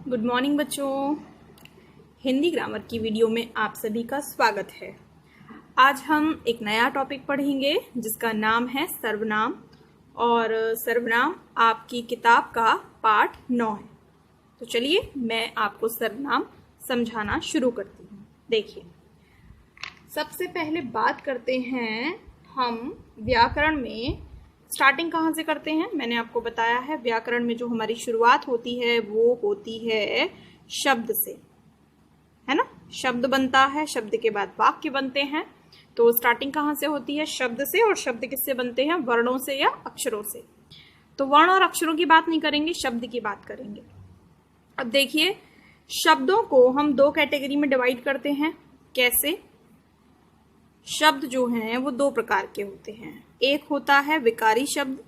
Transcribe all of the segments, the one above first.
Good morning बच्चों। Hindi grammar की video में आप सभी का स्वागत है। आज हम एक नया टॉपिक पढ़ेंगे जिसका नाम है सर्वनाम, और सर्वनाम आपकी किताब का पाठ 9 है। तो चलिए मैं आपको सर्वनाम समझाना शुरू करती हूँ। देखिए, सबसे पहले बात करते हैं हम व्याकरण में। स्टार्टिंग कहाँ से करते हैं? मैंने आपको बताया है व्याकरण में जो हमारी शुरुआत होती है वो होती है शब्द से, है ना। शब्द बनता है, शब्द के बाद वाक्य बनते हैं। तो स्टार्टिंग कहाँ से होती है? शब्द से। और शब्द किससे बनते हैं? वर्णों से या अक्षरों से। तो वर्ण और अक्षरों की बात नहीं करेंगे, शब्द की बात करेंगे। अब देखिए, शब्दों को हम दो कैटेगरी में डिवाइड करते हैं। कैसे? शब्द जो हैं वो दो प्रकार के होते हैं। एक होता है विकारी शब्द,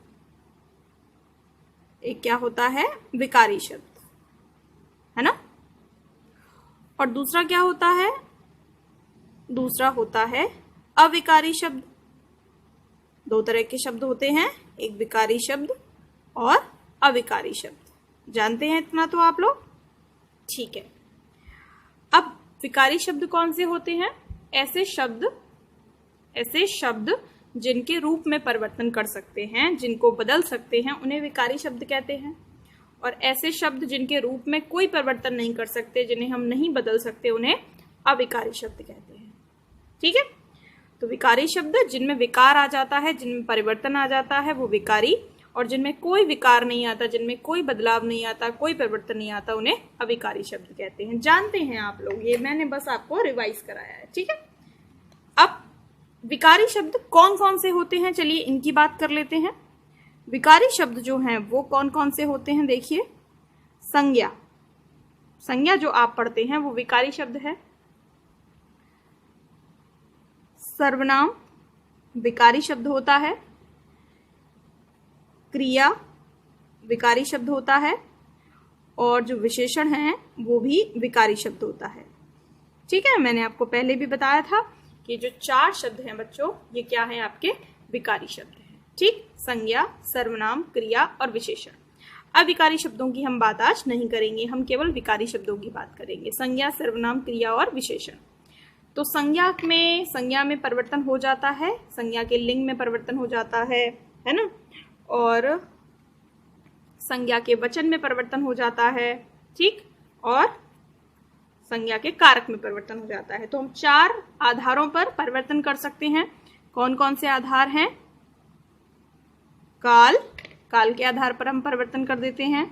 एक क्या होता है? विकारी शब्द, है ना। और दूसरा क्या होता है? दूसरा होता है अविकारी शब्द। दो तरह के शब्द होते हैं, एक विकारी शब्द और अविकारी शब्द। जानते हैं इतना तो आप लोग? ठीक है। अब विकारी शब्द कौन से होते हैं? ऐसे शब्द जिनके रूप में परिवर्तन कर सकते हैं, जिनको बदल सकते हैं, उन्हें विकारी शब्द कहते हैं। और ऐसे शब्द जिनके रूप में कोई परिवर्तन नहीं कर सकते, जिन्हें हम नहीं बदल सकते, उन्हें अविकारी शब्द कहते हैं। ठीक है। तो विकारी शब्द जिनमें विकार आ जाता है, जिनमें परिवर्तन आ जाता है, वो विकारी। और जिनमें कोई विकार नहीं आता, जिनमें कोई बदलाव नहीं आता, कोई परिवर्तन नहीं आता, उन्हें अविकारी शब्द कहते हैं। जानते हैं आप लोग, ये मैंने बस आपको रिवाइज कराया है। ठीक है। अब विकारी शब्द कौन कौन से होते हैं, चलिए इनकी बात कर लेते हैं। विकारी शब्द जो हैं वो कौन कौन से होते हैं? देखिए, संज्ञा जो आप पढ़ते हैं वो विकारी शब्द है। सर्वनाम विकारी शब्द होता है। क्रिया विकारी शब्द होता है। और जो विशेषण है वो भी विकारी शब्द होता है। ठीक है। मैंने आपको पहले भी बताया था कि जो चार शब्द हैं बच्चों, ये क्या हैं? आपके विकारी शब्द हैं। ठीक। संज्ञा, सर्वनाम, क्रिया और विशेषण। अविकारी शब्दों की हम बात आज नहीं करेंगे, हम केवल विकारी शब्दों की बात करेंगे। संज्ञा, सर्वनाम, क्रिया और विशेषण। तो संज्ञा में परिवर्तन हो जाता है, संज्ञा के लिंग में परिवर्तन हो जाता है ना। और संज्ञा के वचन में परिवर्तन हो जाता है। ठीक। और संज्ञा के कारक में परिवर्तन हो जाता है। तो हम चार आधारों पर परिवर्तन कर सकते हैं। कौन कौन से आधार हैं? काल के आधार पर हम परिवर्तन कर देते हैं,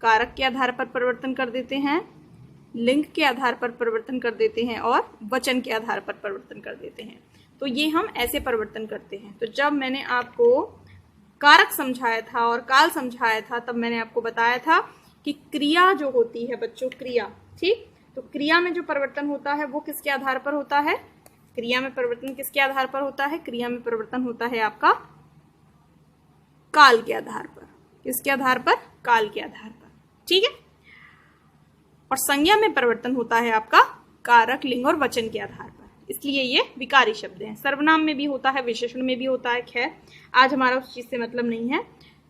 कारक के आधार पर परिवर्तन कर देते हैं, लिंग के आधार पर परिवर्तन कर देते हैं और वचन के आधार पर परिवर्तन कर देते हैं। तो ये हम ऐसे परिवर्तन करते हैं। तो जब मैंने आपको कारक समझाया था और काल समझाया था, तब मैंने आपको बताया था कि क्रिया जो होती है बच्चों, क्रिया। ठीक। तो क्रिया में जो परिवर्तन होता है वो किसके आधार पर होता है? क्रिया में परिवर्तन किसके आधार पर होता है? क्रिया में परिवर्तन होता है आपका काल के आधार पर। किसके आधार पर? काल के आधार पर। ठीक है। और संज्ञा में परिवर्तन होता है आपका कारक, लिंग और वचन के आधार पर। इसलिए ये विकारी शब्द हैं। सर्वनाम में भी होता है, विशेषण में भी होता है। खैर, आज हमारा उस चीज से मतलब नहीं है।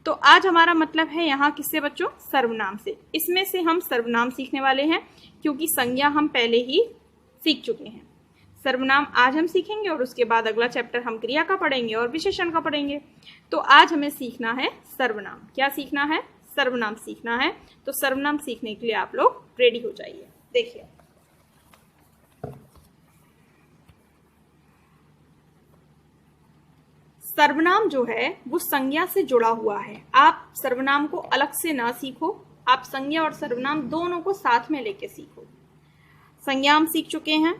तो आज हमारा मतलब है यहाँ किससे बच्चों? सर्वनाम से। इसमें से हम सर्वनाम सीखने वाले हैं, क्योंकि संज्ञा हम पहले ही सीख चुके हैं। सर्वनाम आज हम सीखेंगे और उसके बाद अगला चैप्टर हम क्रिया का पढ़ेंगे और विशेषण का पढ़ेंगे। तो आज हमें सीखना है सर्वनाम। क्या सीखना है? सर्वनाम सीखना है। तो सर्वनाम सीखने के लिए आप लोग रेडी हो जाइए। देखिए, सर्वनाम जो है वो संज्ञा से जुड़ा हुआ है। आप सर्वनाम को अलग से ना सीखो, आप संज्ञा और सर्वनाम दोनों को साथ में लेके सीखो। संज्ञा हम सीख चुके हैं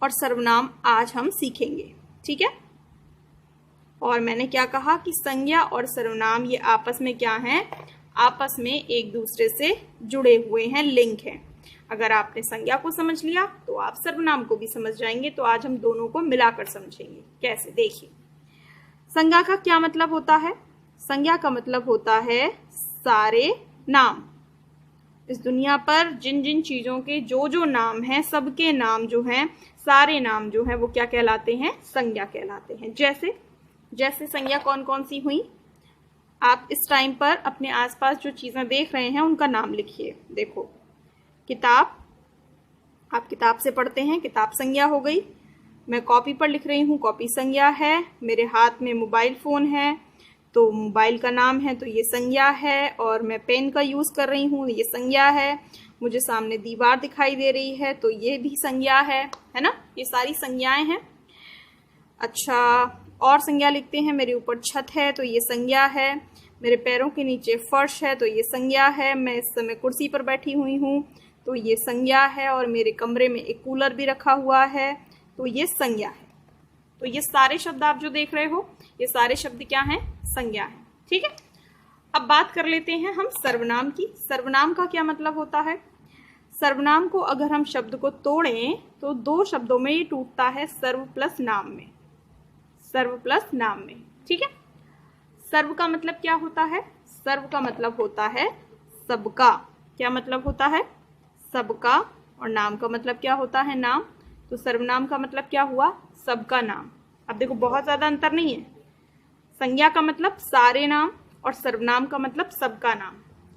और सर्वनाम आज हम सीखेंगे। ठीक है। और मैंने क्या कहा कि संज्ञा और सर्वनाम ये आपस में क्या हैं? आपस में एक दूसरे से जुड़े हुए हैं, लिंक हैं। अगर आपने संज्ञा को समझ लिया तो आप सर्वनाम को भी समझ जाएंगे। तो आज हम दोनों को मिलाकर समझेंगे। कैसे? देखिए, संज्ञा का क्या मतलब होता है? संज्ञा का मतलब होता है सारे नाम। इस दुनिया पर जिन जिन चीजों के जो जो नाम हैं, सबके नाम जो हैं, सारे नाम जो हैं, वो क्या कहलाते हैं? संज्ञा कहलाते हैं। जैसे संज्ञा कौन कौन सी हुई? आप इस टाइम पर अपने आसपास जो चीज़ें देख रहे हैं उनका नाम लिखिए। देखो, किताब, आप किताब से पढ़ते हैं, किताब संज्ञा हो गई। मैं कॉपी पर लिख रही हूँ, कॉपी संज्ञा है। मेरे हाथ में मोबाइल फ़ोन है तो मोबाइल का नाम है, तो ये संज्ञा है। और मैं पेन का यूज़ कर रही हूँ, ये संज्ञा है। मुझे सामने दीवार दिखाई दे रही है तो ये भी संज्ञा है ना। ये सारी संज्ञाएं हैं। अच्छा, और संज्ञा लिखते हैं। मेरे ऊपर छत है तो ये संज्ञा है। मेरे पैरों के नीचे फर्श है तो ये संज्ञा है। मैं इस समय कुर्सी पर बैठी हुई हूँ तो ये संज्ञा है। और मेरे कमरे में एक कूलर भी रखा हुआ है तो ये संज्ञा है। तो ये सारे शब्द आप जो देख रहे हो, ये सारे शब्द क्या हैं? संज्ञा है। ठीक है, अब बात कर लेते हैं हम सर्वनाम की। सर्वनाम का क्या मतलब होता है? सर्वनाम को अगर हम शब्द को तोड़ें तो दो शब्दों में ये टूटता है, सर्व प्लस नाम में। सर्व प्लस नाम में। ठीक है, सर्व का मतलब क्या होता है? सर्व का मतलब होता है सबका। क्या मतलब होता है? सबका। और नाम का मतलब क्या होता है? नाम। तो सर्वनाम का मतलब क्या हुआ? सबका नाम। अब देखो, बहुत ज्यादा अंतर नहीं है। संज्ञा का मतलब सारे नाम और सर्वनाम का मतलब सबका नाम।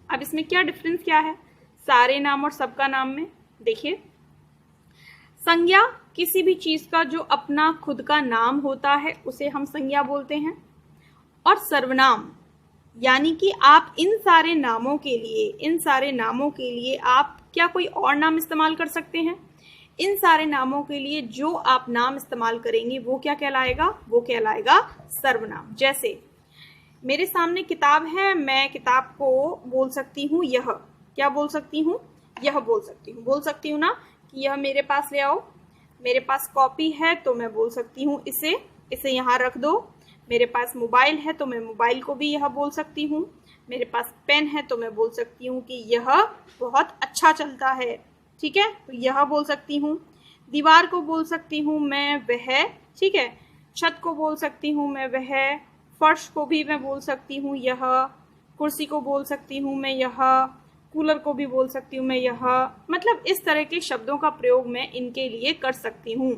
अब इसमें क्या डिफरेंस क्या है सारे नाम और सबका नाम में? देखिए, संज्ञा किसी भी चीज का जो अपना खुद का नाम होता है उसे हम संज्ञा बोलते हैं। और सर्वनाम यानी कि आप इन सारे नामों के लिए आप क्या कोई और नाम इस्तेमाल कर सकते हैं? इन सारे नामों के लिए जो आप नाम इस्तेमाल करेंगे वो क्या कहलाएगा? वो कहलाएगा सर्वनाम। जैसे मेरे सामने किताब है, मैं किताब को बोल सकती हूँ यह। क्या बोल सकती हूँ? यह बोल सकती हूँ। बोल सकती हूँ ना कि यह मेरे पास ले आओ। मेरे पास कॉपी है तो मैं बोल सकती हूँ इसे यहाँ रख दो। मेरे पास मोबाइल है तो मैं मोबाइल को भी यह बोल सकती हूँ। मेरे पास पेन है तो मैं बोल सकती हूँ कि यह बहुत अच्छा चलता है। ठीक है, तो यह बोल सकती हूँ। दीवार को बोल सकती हूँ मैं वह। ठीक है, छत को बोल सकती हूँ मैं वह। फर्श को भी मैं बोल सकती हूँ यह। कुर्सी को बोल सकती हूँ मैं यह। कूलर को भी बोल सकती हूँ मैं यह। मतलब इस तरह के शब्दों का प्रयोग मैं इनके लिए कर सकती हूँ।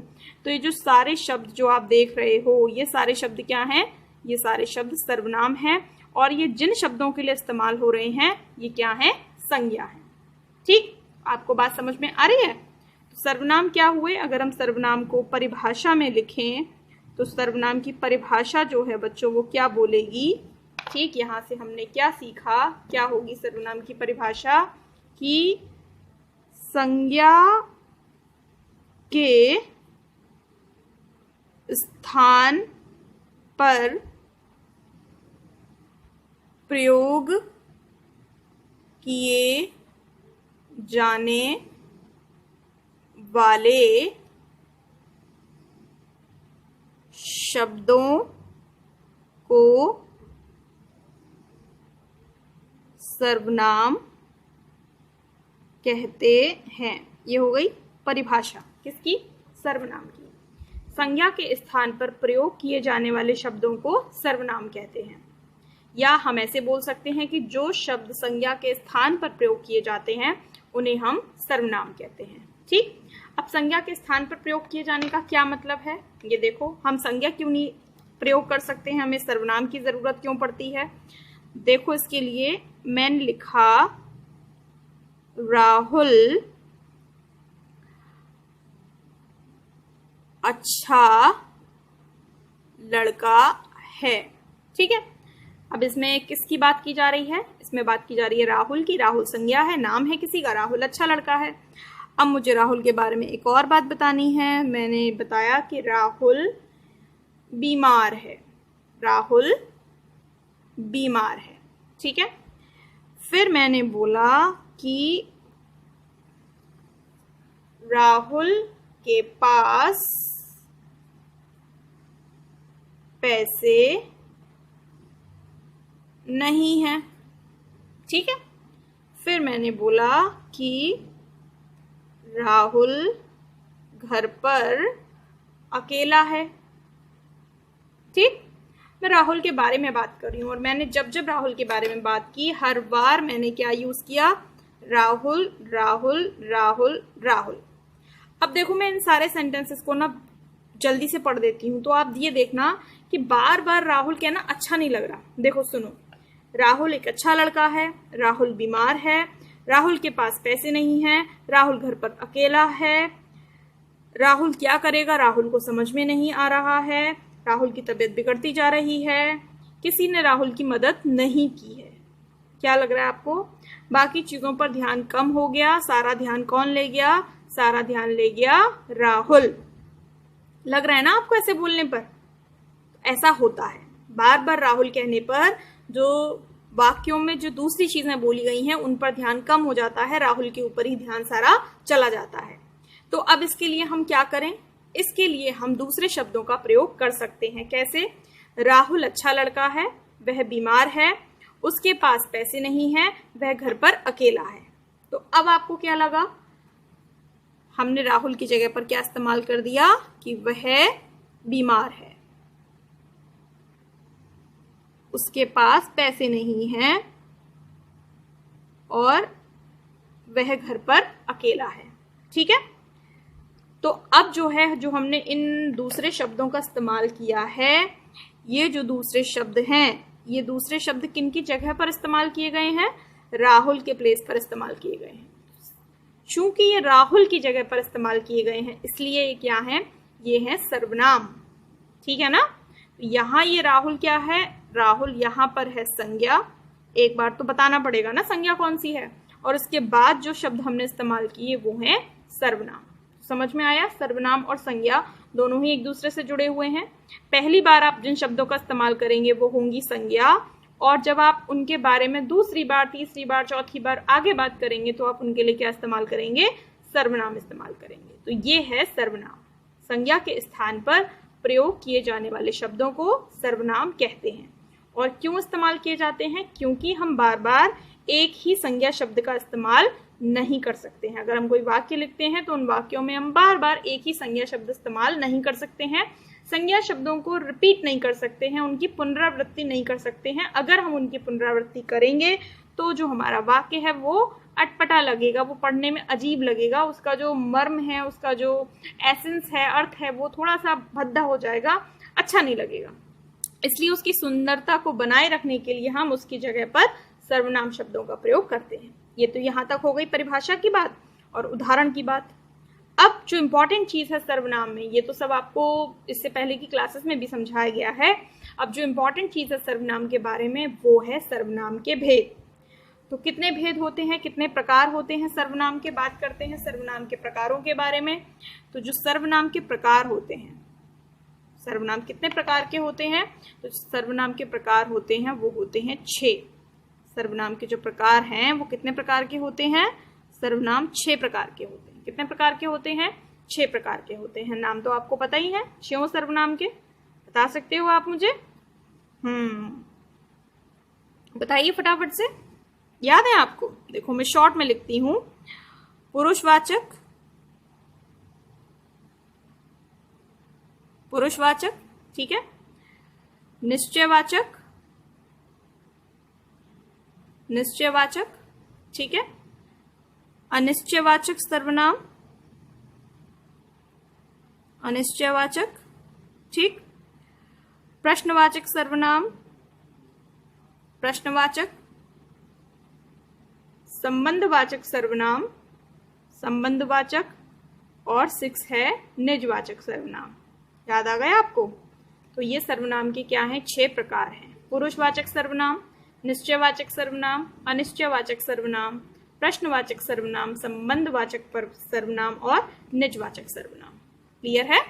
तो ये जो सारे शब्द जो आप देख रहे हो, ये सारे शब्द क्या हैं? ये सारे शब्द सर्वनाम हैं। और ये जिन शब्दों के लिए इस्तेमाल हो रहे हैं ये क्या है? संज्ञा है। ठीक, आपको बात समझ में आ रही है? तो सर्वनाम क्या हुए? अगर हम सर्वनाम को परिभाषा में लिखें तो सर्वनाम की परिभाषा जो है बच्चों वो क्या बोलेगी? ठीक, यहाँ से हमने क्या सीखा? क्या होगी सर्वनाम की परिभाषा? कि संज्ञा के स्थान पर प्रयोग किए जाने वाले शब्दों को सर्वनाम कहते हैं। ये हो गई परिभाषा किसकी? सर्वनाम की। संज्ञा के स्थान पर प्रयोग किए जाने वाले शब्दों को सर्वनाम कहते हैं। या हम ऐसे बोल सकते हैं कि जो शब्द संज्ञा के स्थान पर प्रयोग किए जाते हैं उन्हें हम सर्वनाम कहते हैं। ठीक, अब संज्ञा के स्थान पर प्रयोग किए जाने का क्या मतलब है? ये देखो, हम संज्ञा क्यों नहीं प्रयोग कर सकते हैं? हमें सर्वनाम की जरूरत क्यों पड़ती है? देखो, इसके लिए मैंने लिखा राहुल अच्छा लड़का है। ठीक है, अब इसमें किसकी बात की जा रही है? इसमें बात की जा रही है राहुल की। राहुल संज्ञा है, नाम है किसी का, राहुल अच्छा लड़का है। अब मुझे राहुल के बारे में एक और बात बतानी है। मैंने बताया कि राहुल बीमार है। राहुल बीमार है। ठीक है, फिर मैंने बोला कि राहुल के पास पैसे नहीं है। ठीक है, फिर मैंने बोला कि राहुल घर पर अकेला है। ठीक, मैं राहुल के बारे में बात कर रही हूँ और मैंने जब जब राहुल के बारे में बात की हर बार मैंने क्या यूज किया? राहुल राहुल राहुल राहुल। अब देखो, मैं इन सारे सेंटेंसेस को ना जल्दी से पढ़ देती हूँ तो आप ये देखना कि बार बार राहुल कहना अच्छा नहीं लग रहा। देखो सुनो, राहुल एक अच्छा लड़का है, राहुल बीमार है, राहुल के पास पैसे नहीं हैं, राहुल घर पर अकेला है, राहुल क्या करेगा राहुल को समझ में नहीं आ रहा है, राहुल की तबीयत बिगड़ती जा रही है, किसी ने राहुल की मदद नहीं की है। क्या लग रहा है आपको? बाकी चीजों पर ध्यान कम हो गया, सारा ध्यान कौन ले गया? सारा ध्यान ले गया राहुल। लग रहा है ना आपको ऐसे बोलने पर? ऐसा होता है, बार बार राहुल कहने पर जो वाक्यों में जो दूसरी चीजें बोली गई हैं उन पर ध्यान कम हो जाता है, राहुल के ऊपर ही ध्यान सारा चला जाता है। तो अब इसके लिए हम क्या करें? इसके लिए हम दूसरे शब्दों का प्रयोग कर सकते हैं। कैसे? राहुल अच्छा लड़का है, वह बीमार है, उसके पास पैसे नहीं है, वह घर पर अकेला है। तो अब आपको क्या लगा? हमने राहुल की जगह पर क्या इस्तेमाल कर दिया कि वह बीमार है, उसके पास पैसे नहीं हैं और वह घर पर अकेला है। ठीक है, तो अब जो हमने इन दूसरे शब्दों का इस्तेमाल किया है, ये जो दूसरे शब्द हैं, ये दूसरे शब्द किन की जगह पर इस्तेमाल किए गए हैं? राहुल के प्लेस पर इस्तेमाल किए गए हैं। चूंकि ये राहुल की जगह पर इस्तेमाल किए गए हैं इसलिए ये क्या है? ये है सर्वनाम। ठीक है ना? यहाँ ये राहुल क्या है? राहुल यहाँ पर है संज्ञा। एक बार तो बताना पड़ेगा ना संज्ञा कौन सी है, और उसके बाद जो शब्द हमने इस्तेमाल किए वो है सर्वनाम। समझ में आया? सर्वनाम और संज्ञा दोनों ही एक दूसरे से जुड़े हुए हैं। पहली बार आप जिन शब्दों का इस्तेमाल करेंगे वो होंगी संज्ञा, और जब आप उनके बारे में दूसरी बार, तीसरी बार, चौथी बार आगे बात करेंगे तो आप उनके लिए क्या इस्तेमाल करेंगे? सर्वनाम इस्तेमाल करेंगे। तो ये है सर्वनाम। संज्ञा के स्थान पर प्रयोग किए जाने वाले शब्दों को सर्वनाम कहते हैं। और क्यों इस्तेमाल किए जाते हैं? क्योंकि हम बार बार एक ही संज्ञा शब्द का इस्तेमाल नहीं कर सकते हैं। अगर हम कोई वाक्य लिखते हैं तो उन वाक्यों में हम बार बार एक ही संज्ञा शब्द इस्तेमाल नहीं कर सकते हैं, संज्ञा शब्दों को रिपीट नहीं कर सकते हैं, उनकी पुनरावृत्ति नहीं कर सकते हैं। अगर हम उनकी पुनरावृत्ति करेंगे तो जो हमारा वाक्य है वो अटपटा लगेगा, वो पढ़ने में अजीब लगेगा, उसका जो मर्म है, उसका जो एसेंस है, अर्थ है, वो थोड़ा सा भद्दा हो जाएगा, अच्छा नहीं लगेगा। इसलिए उसकी सुंदरता को बनाए रखने के लिए हम उसकी जगह पर सर्वनाम शब्दों का प्रयोग करते हैं। ये तो यहाँ तक हो गई परिभाषा की बात और उदाहरण की बात। अब जो इम्पोर्टेंट चीज है सर्वनाम में, ये तो सब आपको इससे पहले की क्लासेस में भी समझाया गया है। अब जो इम्पोर्टेंट चीज है सर्वनाम के बारे में वो है सर्वनाम के भेद। तो कितने भेद होते हैं, कितने प्रकार होते हैं सर्वनाम के? बात करते हैं सर्वनाम के प्रकारों के बारे में। तो जो सर्वनाम के प्रकार होते हैं, सर्वनाम कितने प्रकार के होते हैं? तो सर्वनाम के प्रकार होते हैं वो होते हैं 6। सर्वनाम के जो प्रकार हैं वो कितने प्रकार के होते हैं? सर्वनाम 6 प्रकार के होते हैं। कितने प्रकार के होते हैं? 6 प्रकार के होते हैं। नाम तो आपको पता ही है 6 सर्वनाम के, बता सकते हो आप मुझे? बताइए फटाफट से, याद है आपको? देखो मैं शॉर्ट में लिखती हूं। पुरुषवाचक, पुरुषवाचक, ठीक है, निश्चयवाचक, निश्चयवाचक, ठीक है, अनिश्चयवाचक सर्वनाम, अनिश्चयवाचक, ठीक, प्रश्नवाचक सर्वनाम, प्रश्नवाचक, संबंधवाचक सर्वनाम, संबंधवाचक, और 6 है निजवाचक सर्वनाम। याद आ गया आपको? तो ये सर्वनाम के क्या हैं? 6 प्रकार हैं। पुरुषवाचक सर्वनाम, निश्चयवाचक सर्वनाम, अनिश्चयवाचक सर्वनाम, प्रश्नवाचक सर्वनाम, संबंधवाचक सर्वनाम और निजवाचक सर्वनाम। क्लियर है?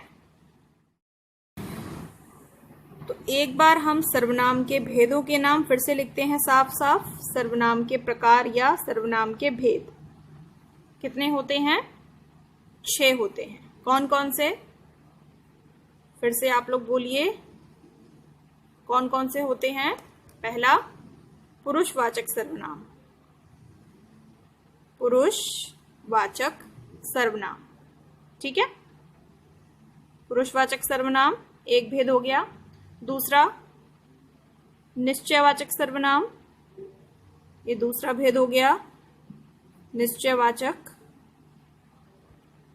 तो एक बार हम सर्वनाम के भेदों के नाम फिर से लिखते हैं साफ साफ। सर्वनाम के प्रकार या सर्वनाम के भेद कितने होते हैं? 6 होते हैं। कौन कौन से? फिर से आप लोग बोलिए, कौन कौन से होते हैं? पहला, पुरुषवाचक सर्वनाम, पुरुषवाचक सर्वनाम, ठीक है, पुरुषवाचक सर्वनाम एक भेद हो गया। दूसरा, निश्चयवाचक सर्वनाम, ये दूसरा भेद हो गया, निश्चयवाचक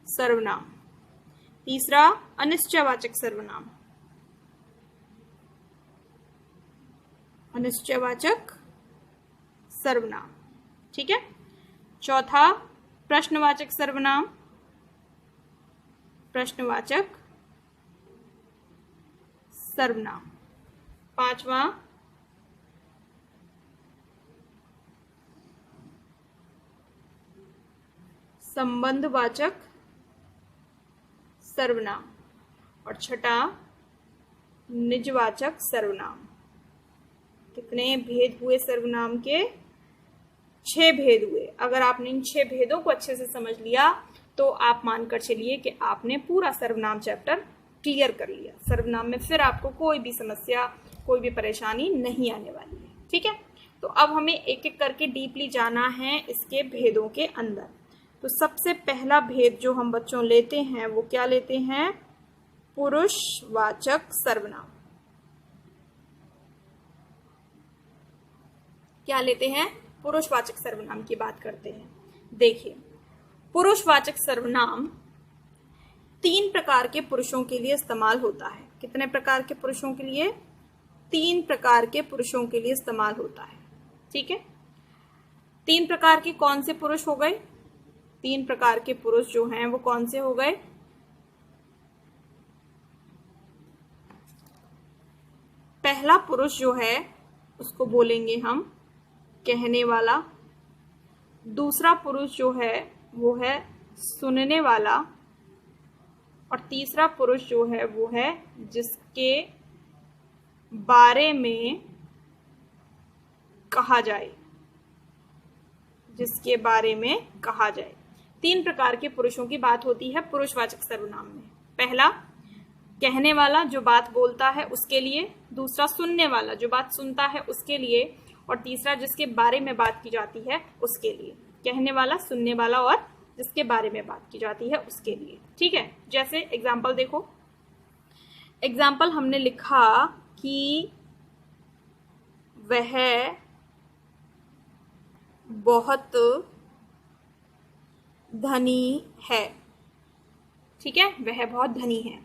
सर्वनाम। तीसरा, अनिश्चयवाचक सर्वनाम, अनिश्चयवाचक सर्वनाम। ठीक है। चौथा प्रश्नवाचक सर्वनाम, प्रश्नवाचक सर्वनाम। पांचवा संबंधवाचक सर्वनाम और छठा निजवाचक सर्वनाम। कितने भेद हुए सर्वनाम के? 6 भेद हुए। अगर आपने इन 6 भेदों को अच्छे से समझ लिया तो आप मानकर चलिए कि आपने पूरा सर्वनाम चैप्टर क्लियर कर लिया। सर्वनाम में फिर आपको कोई भी समस्या, कोई भी परेशानी नहीं आने वाली है। ठीक है। तो अब हमें एक एक करके डीपली जाना है इसके भेदों के अंदर। तो सबसे पहला भेद जो हम बच्चों लेते हैं वो क्या लेते हैं? पुरुषवाचक सर्वनाम। क्या लेते हैं? पुरुषवाचक सर्वनाम की बात करते हैं। देखिए, पुरुषवाचक सर्वनाम 3 प्रकार के पुरुषों के लिए इस्तेमाल होता है। कितने प्रकार के पुरुषों के लिए? 3 प्रकार के पुरुषों के लिए इस्तेमाल होता है। ठीक है। 3 प्रकार के कौन से पुरुष हो गए? 3 प्रकार के पुरुष जो हैं वो कौन से हो गए? पहला पुरुष जो है उसको बोलेंगे हम कहने वाला। दूसरा पुरुष जो है वो है सुनने वाला। और तीसरा पुरुष जो है वो है जिसके बारे में कहा जाए, जिसके बारे में कहा जाए। 3 प्रकार के पुरुषों की बात होती है पुरुषवाचक सर्वनाम में। पहला कहने वाला जो बात बोलता है उसके लिए, दूसरा सुनने वाला जो बात सुनता है उसके लिए, और तीसरा जिसके बारे में बात की जाती है उसके लिए। कहने वाला, सुनने वाला और जिसके बारे में बात की जाती है उसके लिए। ठीक है। जैसे एग्जाम्पल देखो, एग्जाम्पल हमने लिखा कि वह बहुत धनी है। ठीक है, वह बहुत धनी है।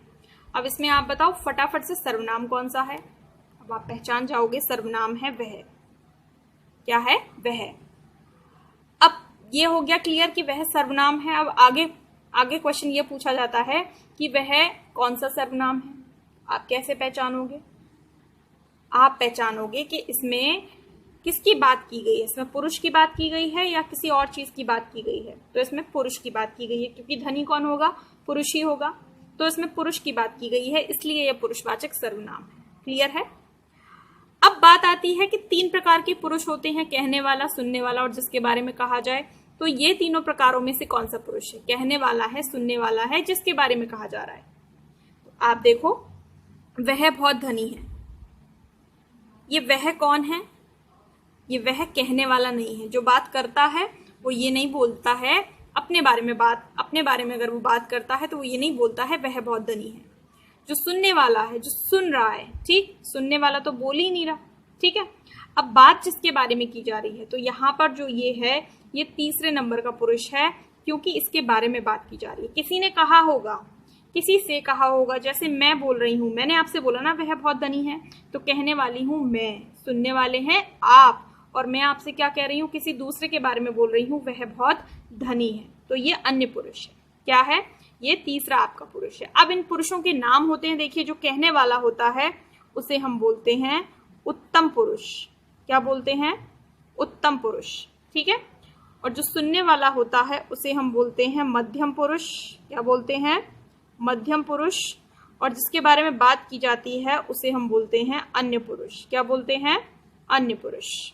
अब इसमें आप बताओ फटाफट से सर्वनाम कौन सा है? अब आप पहचान जाओगे, सर्वनाम है वह। क्या है? वह। अब ये हो गया क्लियर कि वह सर्वनाम है। अब आगे क्वेश्चन ये पूछा जाता है कि वह कौन सा सर्वनाम है। आप कैसे पहचानोगे? आप पहचानोगे कि इसमें किसकी बात की गई है। इसमें पुरुष की बात की गई है या किसी और चीज की बात की गई है? तो इसमें पुरुष की बात की गई है, क्योंकि धनी कौन होगा? पुरुष ही होगा। तो इसमें पुरुष की बात की गई है, इसलिए यह पुरुषवाचक सर्वनाम है। क्लियर है? अब बात आती है कि 3 प्रकार के पुरुष होते हैं, कहने वाला, सुनने वाला और जिसके बारे में कहा जाए। तो ये तीनों प्रकारों में से कौन सा पुरुष है? कहने वाला है, सुनने वाला है, जिसके बारे में कहा जा रहा है। तो आप देखो, वह बहुत धनी है। ये वह कौन है? ये वह कहने वाला नहीं है। जो बात करता है वो ये नहीं बोलता है अपने बारे में अगर वो बात करता है तो वो ये नहीं बोलता है वह बहुत धनी है। जो सुनने वाला है, जो सुन रहा है, ठीक, सुनने वाला तो बोल ही नहीं रहा। ठीक है। अब बात जिसके बारे में की जा रही है, तो यहाँ पर जो ये है ये तीसरे नंबर का पुरुष है, क्योंकि इसके बारे में बात की जा रही है। किसी ने कहा होगा, किसी से कहा होगा, जैसे मैं बोल रही हूं, मैंने आपसे बोला ना वह बहुत धनी है, तो कहने वाली हूं मैं, सुनने वाले हैं आप, और मैं आपसे क्या कह रही हूं? किसी दूसरे के बारे में बोल रही हूं वह बहुत धनी है। तो ये अन्य पुरुष है। क्या है? ये तीसरा आपका पुरुष है। अब इन पुरुषों के नाम होते हैं। देखिए, जो कहने वाला होता है उसे हम बोलते हैं उत्तम पुरुष। क्या बोलते हैं? उत्तम पुरुष। ठीक है। और जो सुनने वाला होता है उसे हम बोलते हैं मध्यम पुरुष। क्या बोलते हैं? मध्यम पुरुष। और जिसके बारे में बात की जाती है उसे हम बोलते हैं अन्य पुरुष। क्या बोलते हैं? अन्य पुरुष।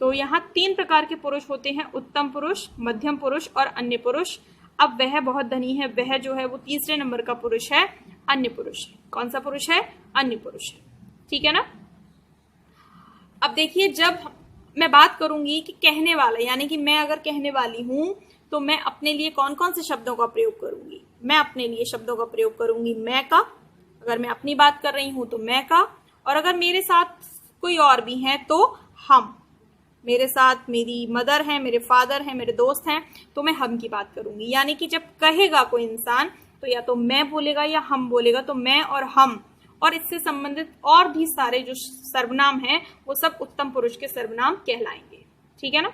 तो यहाँ 3 प्रकार के पुरुष होते हैं, उत्तम पुरुष, मध्यम पुरुष और अन्य पुरुष। अब वह बहुत धनी है, वह जो है वो तीसरे नंबर का पुरुष है, अन्य पुरुष है। कौन सा पुरुष है? अन्य पुरुष है। ठीक है ना। अब देखिए, जब मैं बात करूंगी कि कहने वाला, यानी कि मैं अगर कहने वाली हूं तो मैं अपने लिए कौन कौन से शब्दों का प्रयोग करूंगी? मैं अपने लिए शब्दों का प्रयोग करूंगी मैं का। अगर मैं अपनी बात कर रही हूं तो मैं का, और अगर मेरे साथ कोई और भी हैं तो हम। मेरे साथ मेरी मदर है, मेरे फादर हैं, मेरे दोस्त हैं, तो मैं हम की बात करूंगी। यानी कि जब कहेगा कोई इंसान तो या तो मैं बोलेगा या हम बोलेगा। तो मैं और हम और इससे संबंधित और भी सारे जो सर्वनाम हैं वो सब उत्तम पुरुष के सर्वनाम कहलाएंगे। ठीक है ना।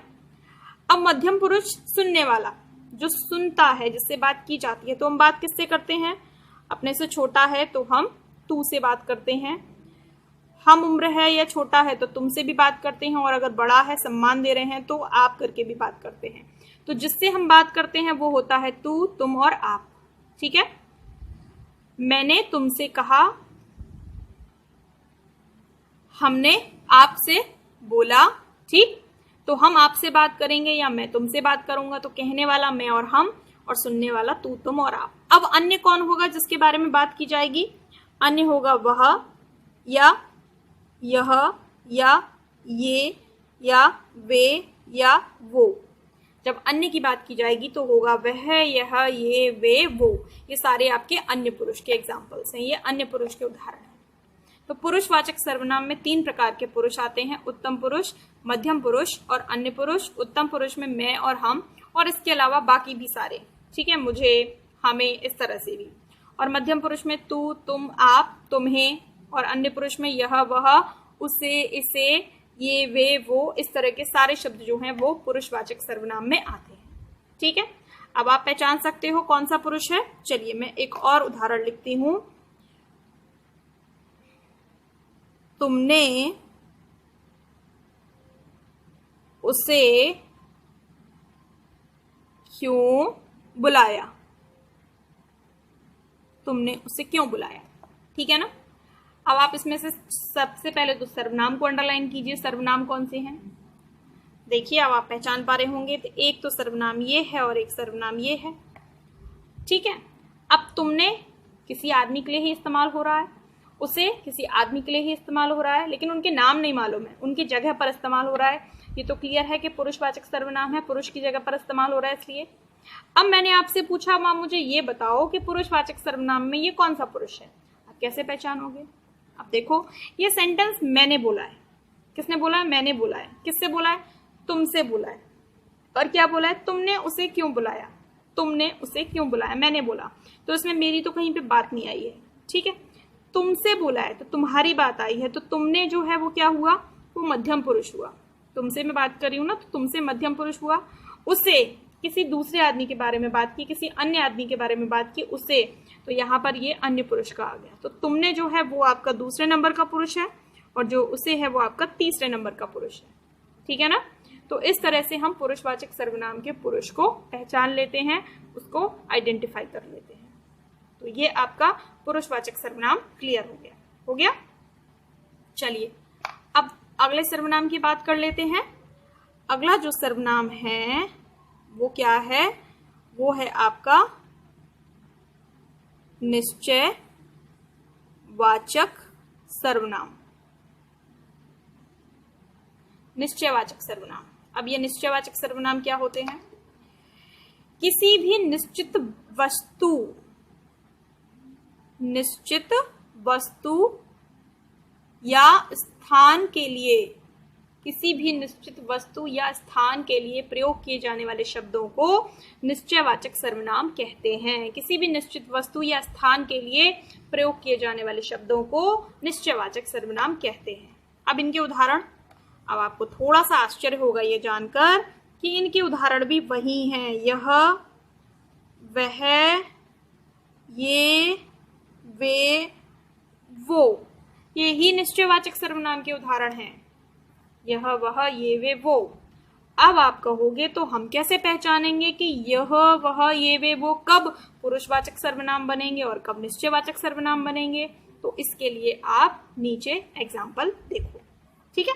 अब मध्यम पुरुष सुनने वाला, जो सुनता है, जिससे बात की जाती है, तो हम बात किससे करते हैं? अपने से छोटा है तो हम तू से बात करते हैं, हम उम्र है या छोटा है तो तुमसे भी बात करते हैं, और अगर बड़ा है, सम्मान दे रहे हैं, तो आप करके भी बात करते हैं। तो जिससे हम बात करते हैं वो होता है तू, तुम और आप। ठीक है। मैंने तुमसे कहा, हमने आपसे बोला। ठीक, तो हम आपसे बात करेंगे या मैं तुमसे बात करूंगा, तो कहने वाला मैं और हम, और सुनने वाला तू, तुम और आप। अब अन्य कौन होगा जिसके बारे में बात की जाएगी? अन्य होगा वह या यह या ये या वे या वो। जब अन्य की बात की जाएगी तो होगा वह, यह, ये, वे, वो। ये सारे आपके अन्य पुरुष के एग्जाम्पल्स हैं, ये अन्य पुरुष के उदाहरण हैं। तो पुरुषवाचक सर्वनाम में 3 प्रकार के पुरुष आते हैं: उत्तम पुरुष, मध्यम पुरुष और अन्य पुरुष। उत्तम पुरुष में मैं और हम, और इसके अलावा बाकी भी सारे। ठीक है, मुझे, हमें, इस तरह से भी। और मध्यम पुरुष में तू, तुम, आप, तुम्हें। और अन्य पुरुष में यह, वह, उसे, इसे, ये, वे, वो। इस तरह के सारे शब्द जो हैं वो पुरुषवाचक सर्वनाम में आते हैं। ठीक है, अब आप पहचान सकते हो कौन सा पुरुष है। चलिए मैं एक और उदाहरण लिखती हूं। तुमने उसे क्यों बुलाया? तुमने उसे क्यों बुलाया? ठीक है ना। अब आप इसमें से सबसे पहले तो सर्वनाम को अंडरलाइन कीजिए। सर्वनाम कौन से हैं? देखिए, अब आप पहचान पा रहे होंगे। तो एक तो सर्वनाम ये है और एक सर्वनाम ये है। ठीक है। अब तुमने किसी आदमी के लिए ही इस्तेमाल हो रहा है, उसे किसी आदमी के लिए ही इस्तेमाल हो रहा है, लेकिन उनके नाम नहीं मालूम है, उनकी जगह पर इस्तेमाल हो रहा है। ये तो क्लियर है कि पुरुषवाचक सर्वनाम है, पुरुष की जगह पर इस्तेमाल हो रहा है इसलिए। अब मैंने आपसे पूछा, माँ मुझे ये बताओ कि पुरुषवाचक सर्वनाम में ये कौन सा पुरुष है? आप कैसे पहचानोगे? अब देखो, ये सेंटेंस मैंने बोला है। किसने बोला है? मैंने बोला है। किससे बोला है? तुमसे बोला है। और क्या बोला है? तुमने उसे क्यों बुलाया? तुमने उसे क्यों बुलाया? मैंने बोला। तो इसमें मेरी तो कहीं पे बात नहीं आई है। ठीक है, तुमसे बोला है तो तुम्हारी बात आई है। तो तुमने जो है वो क्या हुआ? वो मध्यम पुरुष हुआ। तुमसे मैं बात कर रही हूँ ना, तो तुमसे मध्यम पुरुष हुआ। उसे, किसी दूसरे आदमी के बारे में बात की, किसी अन्य आदमी के बारे में बात की, उसे, तो यहाँ पर ये अन्य पुरुष का आ गया। तो तुमने जो है वो आपका दूसरे नंबर का पुरुष है, और जो उसे है वो आपका तीसरे नंबर का पुरुष है। ठीक है ना। तो इस तरह से हम पुरुषवाचक सर्वनाम के पुरुष को पहचान लेते हैं, उसको आइडेंटिफाई कर लेते हैं। तो ये आपका पुरुषवाचक सर्वनाम क्लियर हो गया। हो गया। चलिए अब अगले सर्वनाम की बात कर लेते हैं। अगला जो सर्वनाम है वो क्या है? वो है आपका निश्चयवाचक सर्वनाम। निश्चयवाचक सर्वनाम। अब ये निश्चयवाचक सर्वनाम क्या होते हैं? किसी भी निश्चित वस्तु या स्थान के लिए, किसी भी निश्चित वस्तु या स्थान के लिए प्रयोग किए जाने वाले शब्दों को निश्चयवाचक सर्वनाम कहते हैं। किसी भी निश्चित वस्तु या स्थान के लिए प्रयोग किए जाने वाले शब्दों को निश्चयवाचक सर्वनाम कहते हैं। अब इनके उदाहरण, अब आपको थोड़ा सा आश्चर्य होगा ये जानकर कि इनके उदाहरण भी वही हैं। यह, वह, ये, वे, वो, ये ही निश्चयवाचक सर्वनाम के उदाहरण हैं। यह, वह, ये, वे, वो। अब आप कहोगे तो हम कैसे पहचानेंगे कि यह, वह, ये, वे, वो कब पुरुषवाचक सर्वनाम बनेंगे और कब निश्चयवाचक सर्वनाम बनेंगे? तो इसके लिए आप नीचे एग्जाम्पल देखो। ठीक है,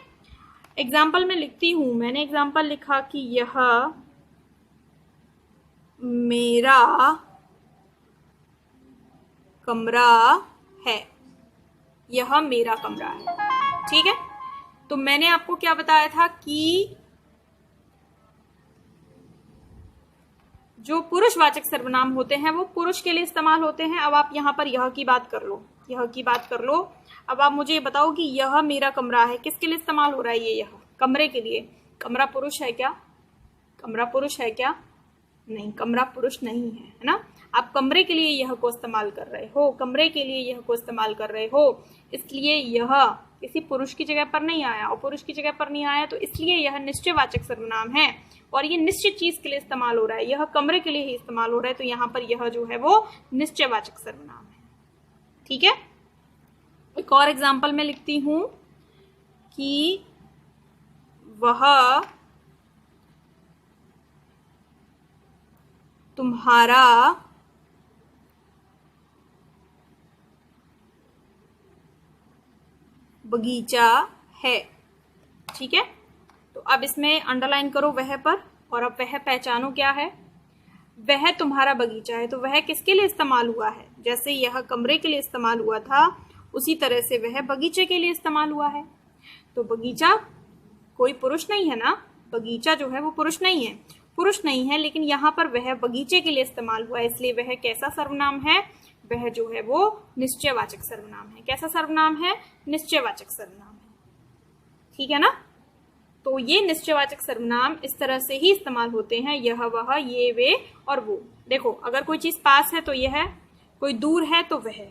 एग्जाम्पल में लिखती हूं। मैंने एग्जाम्पल लिखा कि यह मेरा कमरा है। यह मेरा कमरा है। ठीक है, तो मैंने आपको क्या बताया था कि जो पुरुषवाचक सर्वनाम होते हैं वो पुरुष के लिए इस्तेमाल होते हैं। अब आप यहां पर यह की बात कर लो, यह की बात कर लो। अब आप मुझे बताओ कि यह मेरा कमरा है किसके लिए इस्तेमाल हो रहा है? ये यह कमरे के लिए। कमरा पुरुष है क्या? कमरा पुरुष है क्या? नहीं, कमरा पुरुष नहीं है, है ना। आप कमरे के लिए यह को इस्तेमाल कर रहे हो, कमरे के लिए यह को इस्तेमाल कर रहे हो, इसलिए यह किसी पुरुष की जगह पर नहीं आया, और पुरुष की जगह पर नहीं आया तो इसलिए यह निश्चयवाचक सर्वनाम है, और ये निश्चित चीज के लिए इस्तेमाल हो रहा है, यह कमरे के लिए ही इस्तेमाल हो रहा है, तो यहाँ पर यह जो है वो निश्चयवाचक सर्वनाम है। ठीक है, एक और एग्जाम्पल में लिखती हूं कि वह तुम्हारा बगीचा है। ठीक है, तो अब इसमें अंडरलाइन करो वह पर, और अब वह पहचानो क्या है। वह तुम्हारा बगीचा है, तो वह किसके लिए इस्तेमाल हुआ है, जैसे यह कमरे के लिए इस्तेमाल हुआ था उसी तरह से वह बगीचे के लिए इस्तेमाल हुआ है। तो बगीचा कोई पुरुष नहीं है ना, बगीचा जो है वो पुरुष नहीं है, पुरुष नहीं है, लेकिन यहाँ पर वह बगीचे के लिए इस्तेमाल हुआ है, इसलिए वह कैसा सर्वनाम है, वह जो है वो निश्चयवाचक सर्वनाम है। कैसा सर्वनाम है, निश्चयवाचक सर्वनाम है। ठीक है ना, तो ये निश्चयवाचक सर्वनाम इस तरह से ही इस्तेमाल होते हैं, यह वह ये वे और वो। देखो, अगर कोई चीज पास है तो यह, कोई दूर है तो वह,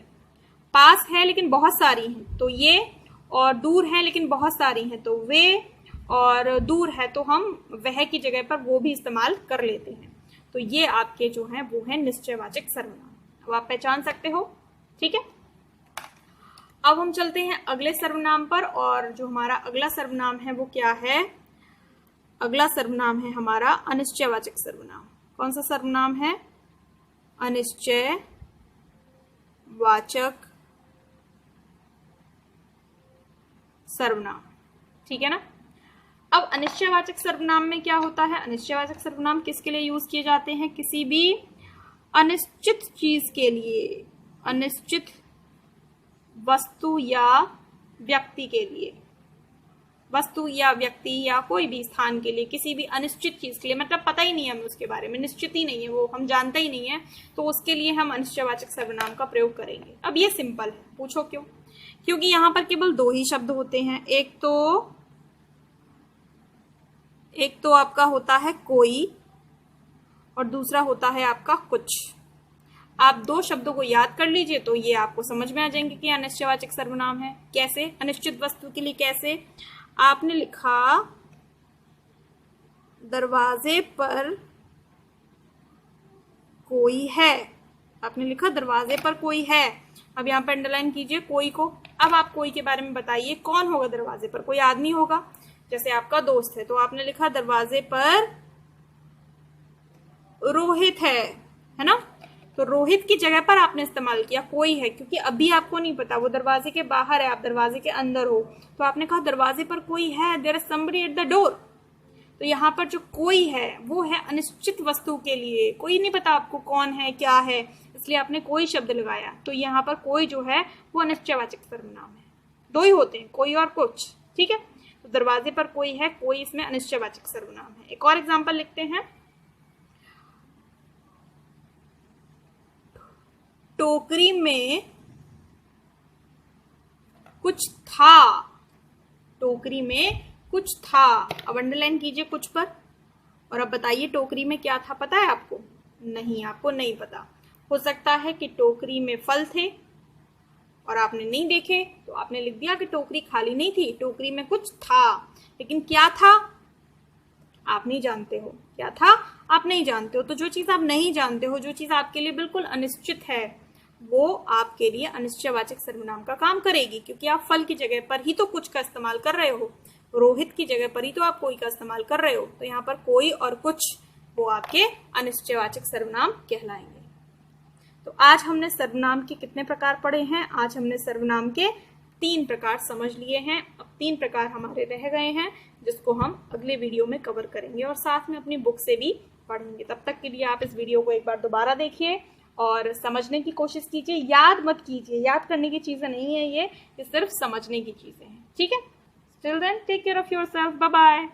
पास है लेकिन बहुत सारी हैं तो ये, और दूर है लेकिन बहुत सारी हैं तो वे, और दूर है तो हम वह की जगह पर वो भी इस्तेमाल कर लेते हैं। तो ये आपके जो हैं वो है निश्चयवाचक सर्वनाम, अब आप पहचान सकते हो। ठीक है, अब हम चलते हैं अगले सर्वनाम पर, और जो हमारा अगला सर्वनाम है वो क्या है, अगला सर्वनाम है हमारा अनिश्चयवाचक सर्वनाम। कौन सा सर्वनाम है, अनिश्चयवाचक सर्वनाम। ठीक है ना, अब अनिश्चयवाचक सर्वनाम में क्या होता है, अनिश्चयवाचक सर्वनाम किसके लिए यूज किए जाते हैं, किसी भी अनिश्चित चीज के लिए, अनिश्चित वस्तु या व्यक्ति के लिए, वस्तु या व्यक्ति या कोई भी स्थान के लिए, किसी भी अनिश्चित चीज के लिए, मतलब पता ही नहीं है हमें उसके बारे में, निश्चित ही नहीं है वो, हम जानते ही नहीं है, तो उसके लिए हम अनिश्चयवाचक सर्वनाम का प्रयोग करेंगे। अब ये सिंपल है, पूछो क्यों, क्योंकि यहाँ पर केवल दो ही शब्द होते हैं, एक तो आपका होता है कोई, और दूसरा होता है आपका कुछ। आप दो शब्दों को याद कर लीजिए तो ये आपको समझ में आ जाएंगे कि अनिश्चयवाचक सर्वनाम है। कैसे, अनिश्चित वस्तु के लिए कैसे, आपने लिखा दरवाजे पर कोई है, आपने लिखा दरवाजे पर कोई है, अब यहाँ पर अंडरलाइन कीजिए कोई को। अब आप कोई के बारे में बताइए, कौन होगा दरवाजे पर, कोई आदमी होगा, जैसे आपका दोस्त है, तो आपने लिखा दरवाजे पर रोहित है ना, तो रोहित की जगह पर आपने इस्तेमाल किया कोई है, क्योंकि अभी आपको नहीं पता, वो दरवाजे के बाहर है, आप दरवाजे के अंदर हो, तो आपने कहा दरवाजे पर कोई है, there is somebody at the door. तो यहाँ पर जो कोई है वो है अनिश्चित वस्तु के लिए, कोई नहीं पता आपको कौन है क्या है, इसलिए आपने कोई शब्द लगाया, तो यहाँ पर कोई जो है वो अनिश्चयवाचक सर्वनाम है। दो ही होते हैं, कोई और कुछ। ठीक है, तो दरवाजे पर कोई है, कोई इसमें अनिश्चयवाचक सर्वनाम है। एक और एग्जाम्पल लिखते हैं, टोकरी में कुछ था, टोकरी में कुछ था, अब अंडरलाइन कीजिए कुछ पर, और अब बताइए टोकरी में क्या था, पता है आपको, नहीं, आपको नहीं पता। हो सकता है कि टोकरी में फल थे और आपने नहीं देखे, तो आपने लिख दिया कि टोकरी खाली नहीं थी, टोकरी में कुछ था, लेकिन क्या था आप नहीं जानते हो, क्या था आप नहीं जानते हो। तो जो चीज आप नहीं जानते हो, जो चीज आपके लिए बिल्कुल अनिश्चित है, वो आपके लिए अनिश्चयवाचक सर्वनाम का काम करेगी, क्योंकि आप फल की जगह पर ही तो कुछ का इस्तेमाल कर रहे हो, रोहित की जगह पर ही तो आप कोई का इस्तेमाल कर रहे हो, तो यहाँ पर कोई और कुछ वो आपके अनिश्चयवाचक सर्वनाम कहलाएंगे। तो आज हमने सर्वनाम के कितने प्रकार पढ़े हैं, आज हमने सर्वनाम के 3 प्रकार समझ लिए हैं। अब 3 प्रकार हमारे रह गए हैं, जिसको हम अगले वीडियो में कवर करेंगे और साथ में अपनी बुक से भी पढ़ेंगे। तब तक के लिए आप इस वीडियो को एक बार दोबारा देखिए और समझने की कोशिश कीजिए, याद मत कीजिए, याद करने की चीजें नहीं है ये सिर्फ समझने की चीजें हैं। ठीक है, till then take care of yourself, bye bye.